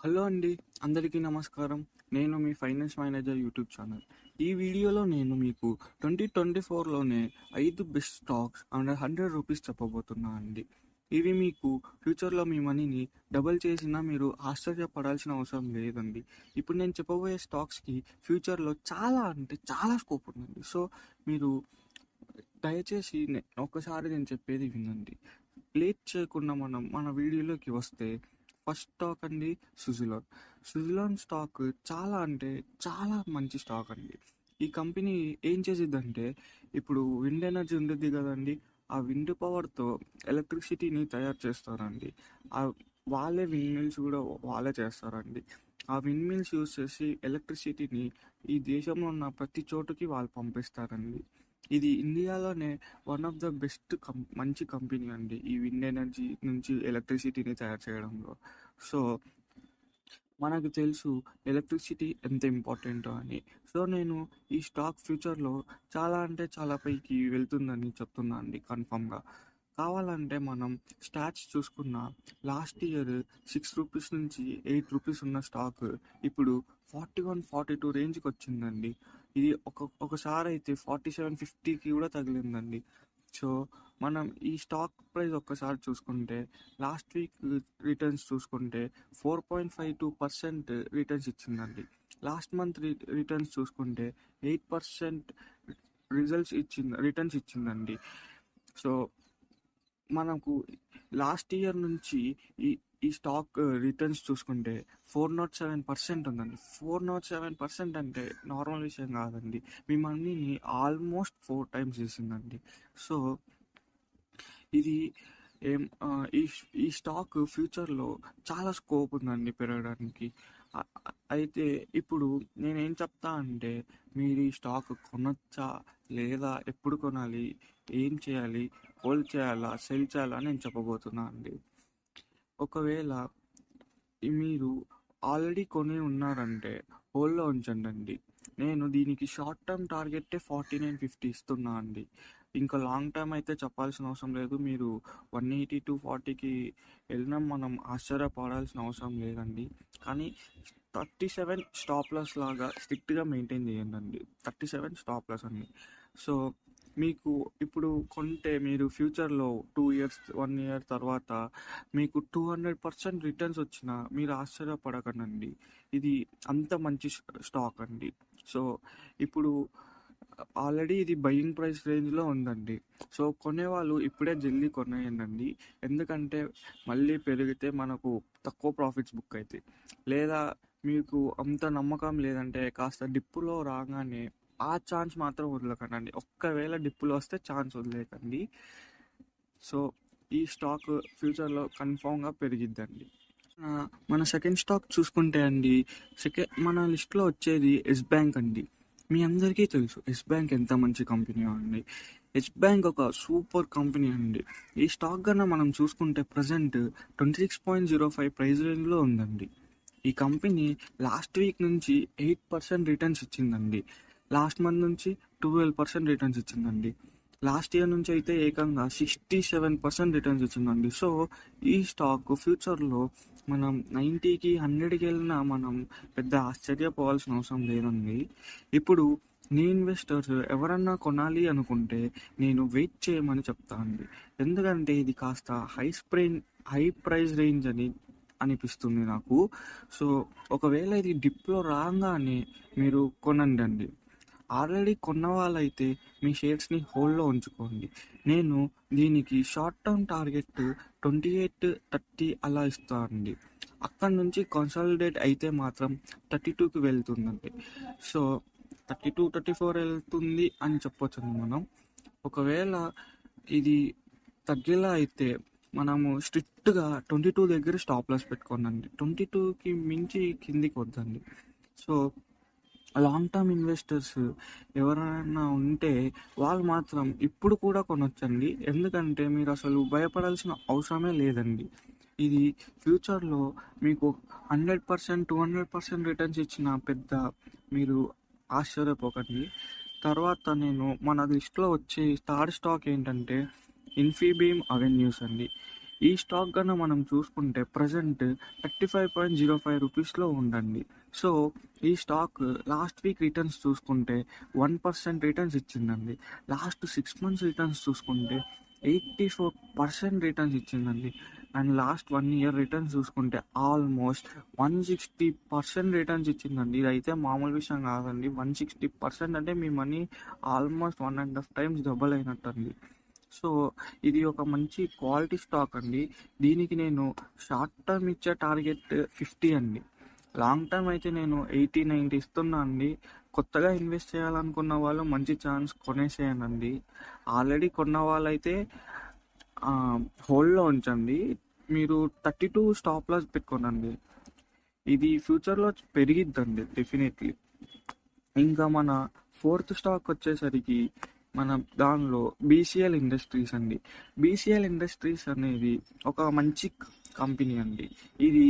Hello అండి. అందరికీ నమస్కారం. నేను మీ ఫైనాన్స్ మేనేజర్ యూట్యూబ్ ఛానల్. ఈ వీడియోలో నేను మీకు 2024లోనే 5 బెస్ట్ స్టాక్స్ అండర్ ₹100 చెప్పబోతున్నా అండి. ఇవి మీకు ఫ్యూచర్‌లో మీ మనీని డబుల్ చేసినా మీరు ఆశ్చర్యపడాల్సిన అవసరం లేదండి. ఇప్పుడు నేను చెప్పబోయే స్టాక్స్‌కి ఫ్యూచర్‌లో చాలా అంటే చాలా స్కోప్ ఉందండి. సో, మీరు దయచేసి ఒక్కసారి నేను చెప్పేది వినండి. లేట్ చేయకుండా మనం మన వీడియోలోకి వస్తే ఫస్ట్ స్టాక్ అండి సుజలాన్. సుజలాన్ స్టాక్ చాలా అంటే చాలా మంచి స్టాక్ అండి. ఈ కంపెనీ ఏం చేసిద్దంటే ఇప్పుడు విండ్ ఎనర్జీ ఉంటుంది కదండి. ఆ విండ్ పవర్‌తో ఎలక్ట్రిసిటీని తయారు చేస్తారండి. ఆహ్, వాళ్ళే విండ్ మిల్స్ కూడా వాళ్ళే చేస్తారండి. ఆ విండ్ మిల్స్ యూజ్ చేసి ఎలక్ట్రిసిటీని ఈ దేశంలో ఉన్న ప్రతి చోటుకి వాళ్ళు పంపిస్తారండి. ఇది ఇండియాలోనే వన్ ఆఫ్ ద బెస్ట్ మంచి కంపెనీ అండి ఈ విండ్ ఎనర్జీ నుంచి ఎలక్ట్రిసిటీని తయారు చేయడంలో. సో, మనకు తెలుసు ఎలక్ట్రిసిటీ ఎంత ఇంపార్టెంటో అని. సో, నేను ఈ స్టాక్ ఫ్యూచర్‌లో చాలా అంటే చాలా పైకి వెళ్తుందని చెప్తున్నా అండి కన్ఫర్మ్‌గా. కావాలంటే మనం స్టాట్స్ చూసుకున్న లాస్ట్ ఇయర్ ₹6 నుంచి ₹8 ఉన్న స్టాక్ ఇప్పుడు 41, 42 రేంజ్‌కి వచ్చిందండి. ఇది ఒకసారి అయితే 47, 50కి కూడా తగిలిందండి. సో, మనం ఈ స్టాక్ ప్రైస్ ఒక్కసారి చూసుకుంటే లాస్ట్ వీక్ రిటర్న్స్ చూసుకుంటే 4.52% రిటర్న్స్ ఇచ్చిందండి. లాస్ట్ మంత్ రిటర్న్స్ చూసుకుంటే 8% రిటర్న్స్ ఇచ్చిందండి. సో, మనకు లాస్ట్ ఇయర్ నుంచి ఈ ఈ స్టాక్ రిటర్న్స్ చూసుకుంటే 407% ఉందండి. 407% అంటే నార్మల్ విషయం కాదండి. మీ మనీని ఆల్మోస్ట్ 4 టైమ్స్ చేసిందండి. సో, ఇది ఈ స్టాక్ ఫ్యూచర్‌లో చాలా స్కోప్ ఉందండి పెరగడానికి. అయితే ఇప్పుడు నేనేం చెప్తా అంటే మీరు ఈ స్టాక్ కొనొచ్చా? లేదా ఎప్పుడు కొనాలి? ఏం చేయాలి? హోల్డ్ చేయాలా? సెల్ చేయాలా? అని నేను చెప్పబోతున్నా అండి. ఒకవేళ మీరు ఆల్రెడీ కొని ఉన్నారంటే హోల్డ్‌లో ఉంచండండి. నేను దీనికి షార్ట్ టర్మ్ టార్గెట్టే 49, 50 ఇస్తున్నా అండి. ఇంకా లాంగ్ టర్మ్ అయితే చెప్పాల్సిన అవసరం లేదు. మీరు 180-40కి వెళ్ళినా మనం ఆశ్చర్యపడాల్సిన అవసరం లేదండి. కానీ 37 స్టాప్ లాస్ లాగా స్ట్రిక్ట్‌గా మెయింటైన్ చేయండండి. 37 స్టాప్ లాస్ అండి. సో, మీకు ఇప్పుడు కొంటే మీరు ఫ్యూచర్‌లో 2 ఇయర్స్, 1 ఇయర్ తర్వాత మీకు 200% రిటర్న్స్ వచ్చినా మీరు ఆశ్చర్యపడకండి. ఇది అంత మంచి స్టాక్ అండి. సో, ఇప్పుడు ఆల్రెడీ ఇది బయింగ్ ప్రైస్ రేంజ్‌లో ఉందండి. సో, కొనేవాళ్ళు ఇప్పుడే జల్దీ కొనేయండండి. ఎందుకంటే మళ్ళీ పెరిగితే మనకు తక్కువ ప్రాఫిట్స్ బుక్ అయితాయి. లేదా మీకు అంత నమ్మకం లేదంటే కాస్త డిప్పులో రాగానే ఆ ఛాన్స్ మాత్రం వదలకండి. ఒక్కవేళ డిప్పులో వస్తే ఛాన్స్ వదిలేయకండి. సో, ఈ స్టాక్ ఫ్యూచర్‌లో కన్ఫర్మ్‌గా పెరిగిద్దండి. మన సెకండ్ స్టాక్ చూసుకుంటే అండి, మన లిస్ట్‌లో వచ్చేది యెస్ బ్యాంక్ అండి. మీ అందరికీ తెలుసు యెస్ బ్యాంక్ ఎంత మంచి కంపెనీయో అండి. యెస్ బ్యాంక్ ఒక సూపర్ కంపెనీ అండి. ఈ స్టాక్ గన మనం చూసుకుంటే ప్రెజెంట్ 26.05 ప్రైస్ రేంజ్‌లో ఉందండి. ఈ కంపెనీ లాస్ట్ వీక్ నుంచి 8% రిటర్న్స్ ఇచ్చిందండి. లాస్ట్ మంత్ నుంచి 12% రిటర్న్స్ ఇచ్చిందండి. లాస్ట్ ఇయర్ నుంచి అయితే ఏకంగా 67% రిటర్న్స్ ఇచ్చిందండి. సో, ఈ స్టాక్ ఫ్యూచర్‌లో మనం 90కి, 100కి వెళ్ళినా మనం పెద్ద ఆశ్చర్యపోవాల్సిన అవసరం లేదండి. ఇప్పుడు న్యూ ఇన్వెస్టర్స్ ఎవరన్నా కొనాలి అనుకుంటే నేను వెయిట్ చేయమని చెప్తా అండి. ఎందుకంటే ఇది కాస్త హై ప్రైస్ రేంజ్ అని అనిపిస్తుంది నాకు. సో, ఒకవేళ ఇది డిప్‌లో రాంగానే మీరు కొనండండి. ఆల్రెడీ కొన్న వాళ్ళైతే మీ షేర్స్‌ని హోల్డ్‌లో ఉంచుకోండి. నేను దీనికి షార్ట్ టర్మ్ టార్గెట్ 28, 30 అలా ఇస్తా అండి. అక్కడి నుంచి కన్సాలిడేట్ అయితే మాత్రం 32కి వెళ్తుందండి. సో, 32, 34 వెళ్తుంది అని చెప్పొచ్చండి మనం. ఒకవేళ ఇది తగ్గేలా అయితే మనము స్ట్రిక్ట్‌గా 22 దగ్గర స్టాప్ లాస్ పెట్టుకోండండి. 22కి మించి కిందికి వద్దండి. సో, లాంగ్ టర్మ్ ఇన్వెస్టర్స్ ఎవరైనా ఉంటే వాళ్ళు మాత్రం ఇప్పుడు కూడా కొనొచ్చండి. ఎందుకంటే మీరు అసలు భయపడాల్సిన అవసరమే లేదండి. ఇది ఫ్యూచర్‌లో మీకు 100%, 200% రిటర్న్స్ ఇచ్చిన పెద్ద మీరు ఆశ్చర్యపోకండి. తర్వాత మన లిస్ట్‌లో వచ్చే థర్డ్ స్టాక్ ఏంటంటే ఇన్ఫీబీమ్ అవెన్యూస్ అండి. ఈ స్టాక్ కన్నా మనం చూసుకుంటే ప్రజెంట్ 35.05 రూపీస్లో ఉందండి. సో ఈ స్టాక్ లాస్ట్ వీక్ రిటర్న్స్ చూసుకుంటే 1% రిటర్న్స్ ఇచ్చిందండి. లాస్ట్ 6 మంత్స్ రిటర్న్స్ చూసుకుంటే 84% రిటర్న్స్ ఇచ్చిందండి. అండ్ లాస్ట్ 1 ఇయర్ రిటర్న్స్ చూసుకుంటే ఆల్మోస్ట్ 160% రిటర్న్స్ ఇచ్చిందండి. ఇదైతే మామూలు విషయం కాదండి. 160% అంటే మీ మనీ ఆల్మోస్ట్ 1.5 టైమ్స్ డబల్ అయినట్టండి. సో ఇది ఒక మంచి క్వాలిటీ స్టాక్ అండి. దీనికి నేను షార్ట్ టర్మ్ ఇచ్చే టార్గెట్ 50 అండి. లాంగ్ టర్మ్ అయితే నేను 80-90 ఇస్తున్నా అండి. కొత్తగా ఇన్వెస్ట్ చేయాలనుకున్న వాళ్ళు మంచి ఛాన్స్ కొనేసేయనండి. ఆల్రెడీ కొన్న వాళ్ళైతే హోల్డ్లో ఉంచండి. మీరు 32 స్టాప్ లాస్ పెట్టుకోనండి. ఇది ఫ్యూచర్లో పెరిగిద్దండి డెఫినెట్లీ. ఇంకా మన ఫోర్త్ స్టాక్ వచ్చేసరికి మన దానిలో బీసీఎల్ ఇండస్ట్రీస్ అండి. బీసీఎల్ ఇండస్ట్రీస్ అనేది ఒక మంచి కంపెనీ అండి. ఇది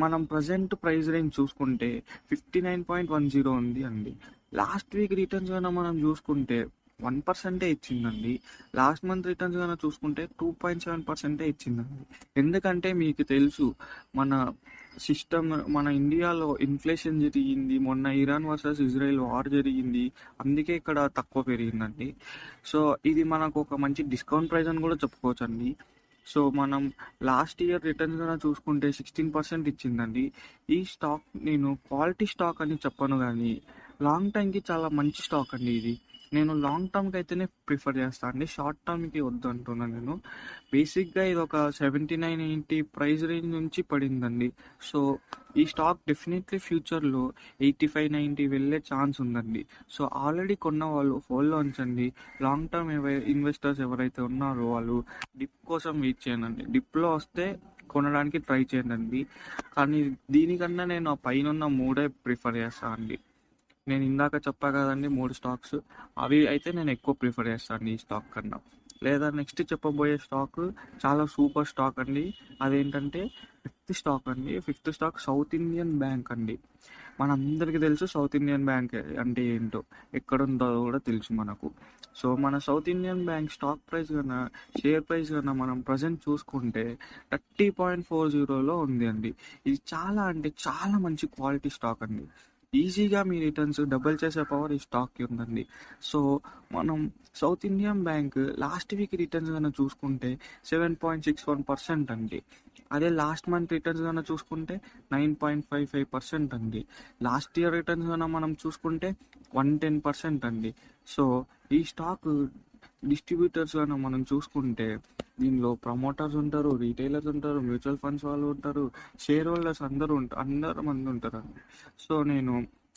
మనం ప్రజెంట్ ప్రైస్ రేంజ్ చూసుకుంటే 59.10 ఉంది అండి. లాస్ట్ వీక్ రిటర్న్స్ కన్నా మనం చూసుకుంటే 1% ఇచ్చిందండి. లాస్ట్ మంత్ రిటర్న్స్ కన్నా చూసుకుంటే 2.7% ఇచ్చిందండి. ఎందుకంటే మీకు తెలుసు మన సిస్టమ్, మన ఇండియాలో ఇన్ఫ్లేషన్ జరిగింది. మొన్న ఇరాన్ వర్సెస్ ఇజ్రాయెల్ వార్ జరిగింది. అందుకే ఇక్కడ తక్కువ పెరిగిందండి. సో ఇది మనకు ఒక మంచి డిస్కౌంట్ ప్రైస్ అని కూడా చెప్పుకోవచ్చండి. సో మనం లాస్ట్ ఇయర్ రిటర్న్స్ కన్నా చూసుకుంటే 16% ఇచ్చిందండి. ఈ స్టాక్ నేను క్వాలిటీ స్టాక్ అని చెప్పను, కానీ లాంగ్ టర్మ్కి చాలా మంచి స్టాక్ అండి ఇది. నేను లాంగ్ టర్మ్కి అయితేనే ప్రిఫర్ చేస్తాను అండి. షార్ట్ టర్మ్కి వద్దు అంటున్నాను నేను. బేసిక్గా ఇది ఒక 79-80 ప్రైస్ రేంజ్ నుంచి పడిందండి. సో ఈ స్టాక్ డెఫినెట్లీ ఫ్యూచర్లో 85-90 వెళ్ళే ఛాన్స్ ఉందండి. సో ఆల్రెడీ కొన్న వాళ్ళు హోల్డ్లో ఉంచండి. లాంగ్ టర్మ్ ఇన్వెస్టర్స్ ఎవరైతే ఉన్నారో వాళ్ళు డిప్ కోసం వెయిట్ చేయండి. డిప్లో వస్తే కొనడానికి ట్రై చేయండి. కానీ దీనికన్నా నేను ఆ పైన ఉన్న 3 ప్రిఫర్ చేస్తాను అండి. నేను ఇందాక చెప్పా కదండి 3 స్టాక్స్, అవి అయితే నేను ఎక్కువ ప్రిఫర్ చేస్తాను ఈ స్టాక్ కన్నా. లేదా నెక్స్ట్ చెప్పబోయే స్టాక్ చాలా సూపర్ స్టాక్ అండి. అదేంటంటే fifth stock south Indian bank అండి. మనందరికీ తెలుసు సౌత్ ఇండియన్ బ్యాంక్ అంటే ఏంటో, ఎక్కడుందో కూడా తెలుసు మనకు. సో మన south Indian bank stock price కన్నా షేర్ ప్రైస్ కన్నా మనం ప్రజెంట్ చూసుకుంటే 30.40లో ఉంది అండి. ఇది చాలా అంటే చాలా మంచి క్వాలిటీ స్టాక్ అండి. ఈజీగా మీ రిటర్న్స్ డబుల్ చేసే పవర్ ఈ స్టాక్కి ఉందండి. సో మనం south Indian bank last week returns కన్నా చూసుకుంటే 7.61% అండి. అదే లాస్ట్ మంత్ రిటర్న్స్ కన్నా చూసుకుంటే 9.55% అండి. లాస్ట్ ఇయర్ రిటర్న్స్ కన్నా మనం చూసుకుంటే 110% అండి. సో ఈ స్టాక్ డిస్ట్రిబ్యూటర్స్ కన్నా మనం చూసుకుంటే దీనిలో ప్రమోటర్స్ ఉంటారు, రీటైలర్స్ ఉంటారు, మ్యూచువల్ ఫండ్స్ వాళ్ళు ఉంటారు, షేర్ హోల్డర్స్ అందరు మంది ఉంటారు అండి. సో నేను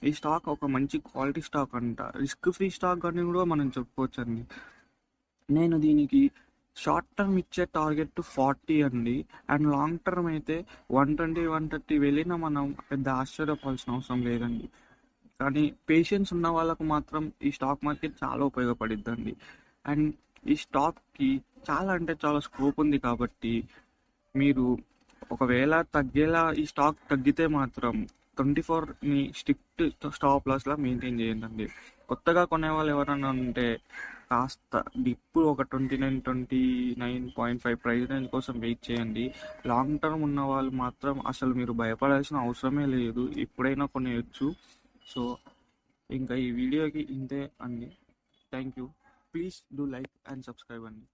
ఈ స్టాక్ ఒక మంచి క్వాలిటీ స్టాక్ అంట, రిస్క్ ఫ్రీ స్టాక్ అని కూడా మనం చెప్పుకోవచ్చు అండి. నేను దీనికి షార్ట్ టర్మ్ ఇచ్చే టార్గెట్ 40 అండి. అండ్ లాంగ్ టర్మ్ అయితే 120-130 వెళ్ళినా మనం పెద్ద ఆశ్చర్యపోవాల్సిన అవసరం లేదండి. కానీ పేషెన్స్ ఉన్న వాళ్ళకు మాత్రం ఈ స్టాక్ మార్కెట్ చాలా ఉపయోగపడిద్దండి. అండ్ ఈ స్టాక్కి చాలా అంటే చాలా స్కోప్ ఉంది కాబట్టి మీరు ఒకవేళ తగ్గేలా ఈ స్టాక్ తగ్గితే మాత్రం 24ని స్ట్రిక్ట్ స్టాప్ లాస్లా మెయింటైన్ చేయండి. కొత్తగా కొనేవాళ్ళు ఎవరైనా ఉంటే కాస్త డిప్ ఒక 29-29.5 ప్రైస్ రేంజ్ కోసం వెయిట్ చేయండి. లాంగ్ టర్మ్ ఉన్న వాళ్ళు మాత్రం అసలు మీరు భయపడాల్సిన అవసరమే లేదు, ఎప్పుడైనా కొనేయచ్చు. సో ఇంకా ఈ వీడియోకి ఇంతే అండి. Thank you. Please do like and subscribe అండి.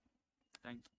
Thank you.